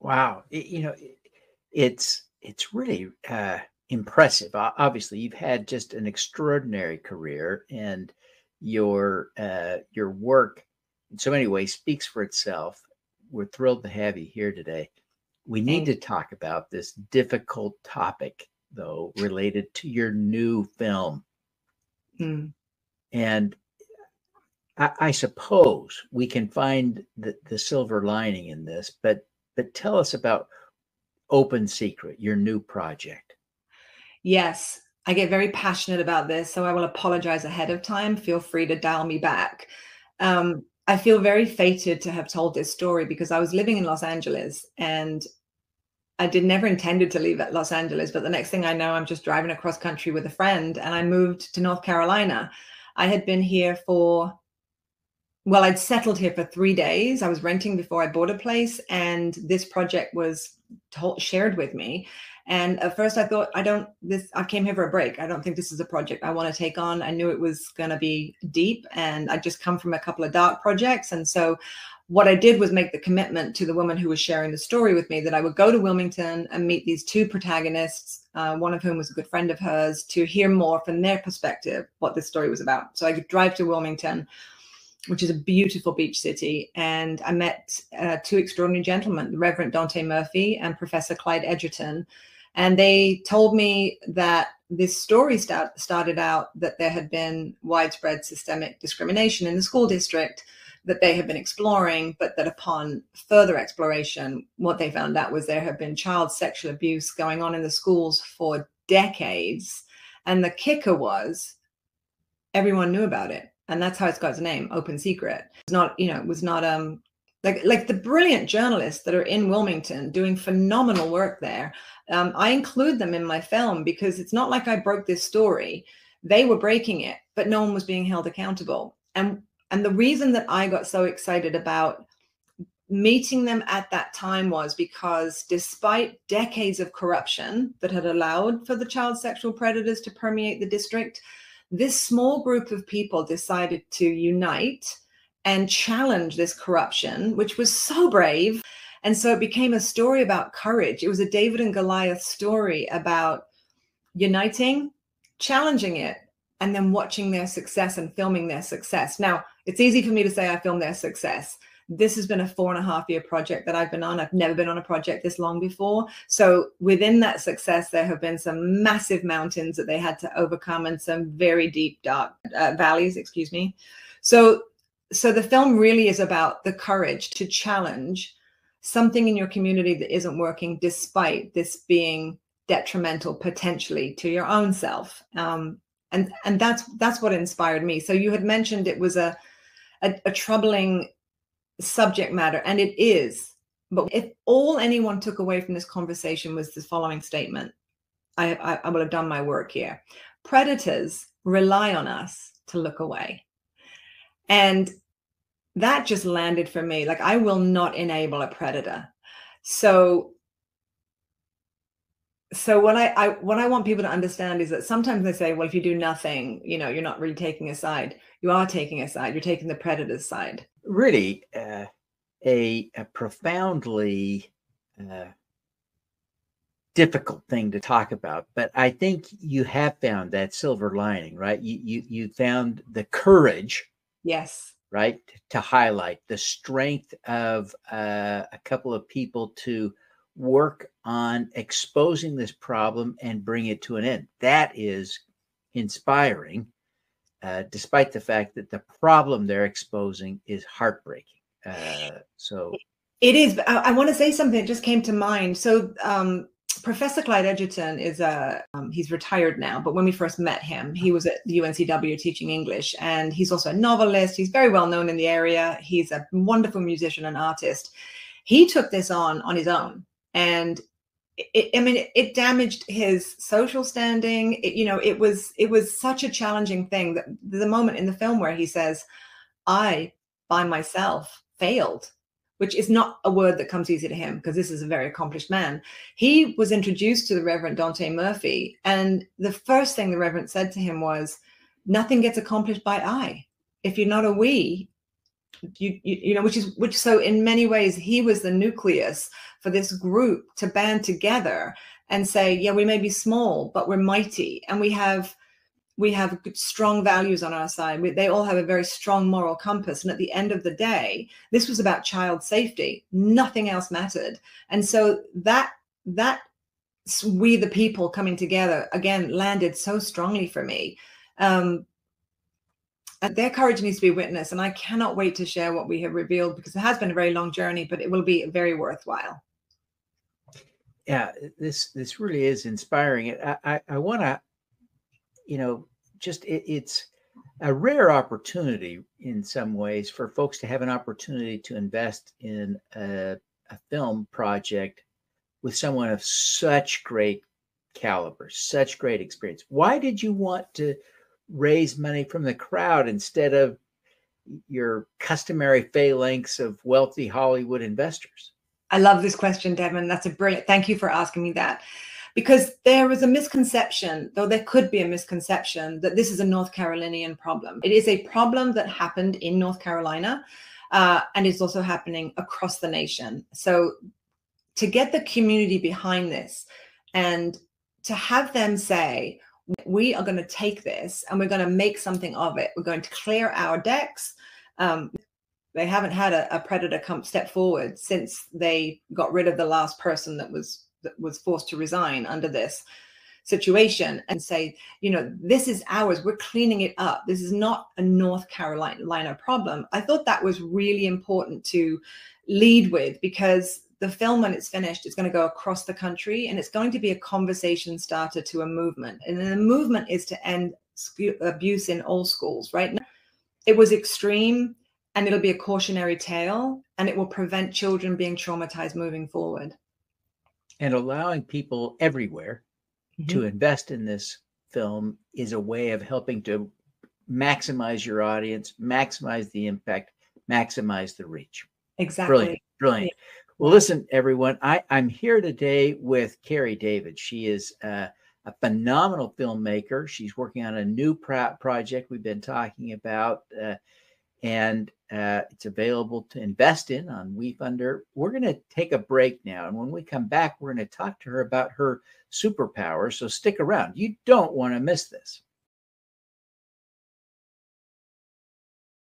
Wow. It's really impressive. Obviously, you've had just an extraordinary career, and your work in so many ways speaks for itself. We're thrilled to have you here today. We need to talk about this difficult topic, though, related to your new film. And I suppose we can find the silver lining in this, but tell us about Open Secret, your new project. Yes, I get very passionate about this, so I will apologize ahead of time. Feel free to dial me back. I feel very fated to have told this story because I was living in Los Angeles and I never intended to leave Los Angeles, but the next thing I know, I'm just driving across country with a friend and I moved to North Carolina. I had been here I'd settled here for 3 days. I was renting before I bought a place, and this project was shared with me. And at first I thought, I came here for a break. I don't think this is a project I want to take on. I knew it was going to be deep, and I'd just come from a couple of dark projects. And so what I did was make the commitment to the woman who was sharing the story with me that I would go to Wilmington and meet these two protagonists, one of whom was a good friend of hers, to hear more from their perspective what this story was about. So I could drive to Wilmington, which is a beautiful beach city. And I met two extraordinary gentlemen, the Reverend Dante Murphy and Professor Clyde Edgerton. And they told me that this story started out that there had been widespread systemic discrimination in the school district that they had been exploring, but that upon further exploration, what they found out was there had been child sexual abuse going on in the schools for decades. And the kicker was everyone knew about it. And that's how it's got its name, Open Secret. It was not like the brilliant journalists that are in Wilmington doing phenomenal work there. I include them in my film because it's not like I broke this story. They were breaking it, but no one was being held accountable. And the reason that I got so excited about meeting them at that time was because despite decades of corruption that had allowed for the child sexual predators to permeate the district, this small group of people decided to unite and challenge this corruption, which was so brave. And so it became a story about courage. It was a David and Goliath story about uniting, challenging it, and then watching their success and filming their success. Now, it's easy for me to say I filmed their success. This has been a 4.5-year project that I've been on. I've never been on a project this long before. So within that success, there have been some massive mountains that they had to overcome and some very deep, dark valleys, excuse me. So the film really is about the courage to challenge something in your community that isn't working, despite this being detrimental potentially to your own self. And that's what inspired me. So you had mentioned it was a troubling subject matter, and it is. But if all anyone took away from this conversation was the following statement, I will have done my work here. Predators rely on us to look away. And that just landed for me. Like, I will not enable a predator. So what I want people to understand is that sometimes they say, well, if you do nothing, you're not really taking a side. You are taking a side. You're taking the predator's side. Really, a profoundly difficult thing to talk about, but I think you have found that silver lining, right? You found the courage, yes, right, to highlight the strength of a couple of people to work on exposing this problem and bring it to an end. That is inspiring, despite the fact that the problem they're exposing is heartbreaking. So it is. I want to say something that just came to mind. So Professor Clyde Edgerton is he's retired now, but when we first met him, he was at the UNCW teaching English, and he's also a novelist. He's very well known in the area. He's a wonderful musician and artist. He took this on his own, and it damaged his social standing. It was such a challenging thing that the moment in the film where he says, I by myself failed, which is not a word that comes easy to him because this is a very accomplished man. He was introduced to the Reverend Dante Murphy, and the first thing the Reverend said to him was, nothing gets accomplished by I. If you're not a we, which so in many ways, he was the nucleus for this group to band together and say, yeah, we may be small, but we're mighty, and we have strong values on our side. They all have a very strong moral compass. And at the end of the day, this was about child safety. Nothing else mattered. And so that we the people coming together again landed so strongly for me. And their courage needs to be witnessed. And I cannot wait to share what we have revealed, because it has been a very long journey, but it will be very worthwhile. Yeah, this really is inspiring. I want to, it's a rare opportunity in some ways for folks to have an opportunity to invest in a film project with someone of such great caliber, such great experience. Why did you want to raise money from the crowd instead of your customary phalanx of wealthy Hollywood investors? I love this question, Devin. That's a brilliant, thank you for asking me that. Because there was a misconception, though there could be a misconception, that this is a North Carolinian problem. It is a problem that happened in North Carolina, and it's also happening across the nation. So to get the community behind this and to have them say, we are going to take this and we're going to make something of it. We're going to clear our decks. They haven't had a predator come step forward since they got rid of the last person that was forced to resign under this situation, and say, this is ours. We're cleaning it up. This is not a North Carolina problem. I thought that was really important to lead with, because the film, when it's finished, is going to go across the country, and it's going to be a conversation starter to a movement. And the movement is to end abuse in all schools. Right now, it was extreme, and it'll be a cautionary tale, and it will prevent children being traumatized moving forward. And allowing people everywhere to invest in this film is a way of helping to maximize your audience, maximize the impact, maximize the reach. Exactly. Brilliant. Yeah. Well, listen, everyone, I'm here today with Kerry David. She is a phenomenal filmmaker. She's working on a new project we've been talking about, and it's available to invest in on WeFunder. We're going to take a break now, and when we come back, we're going to talk to her about her superpowers. So stick around. You don't want to miss this.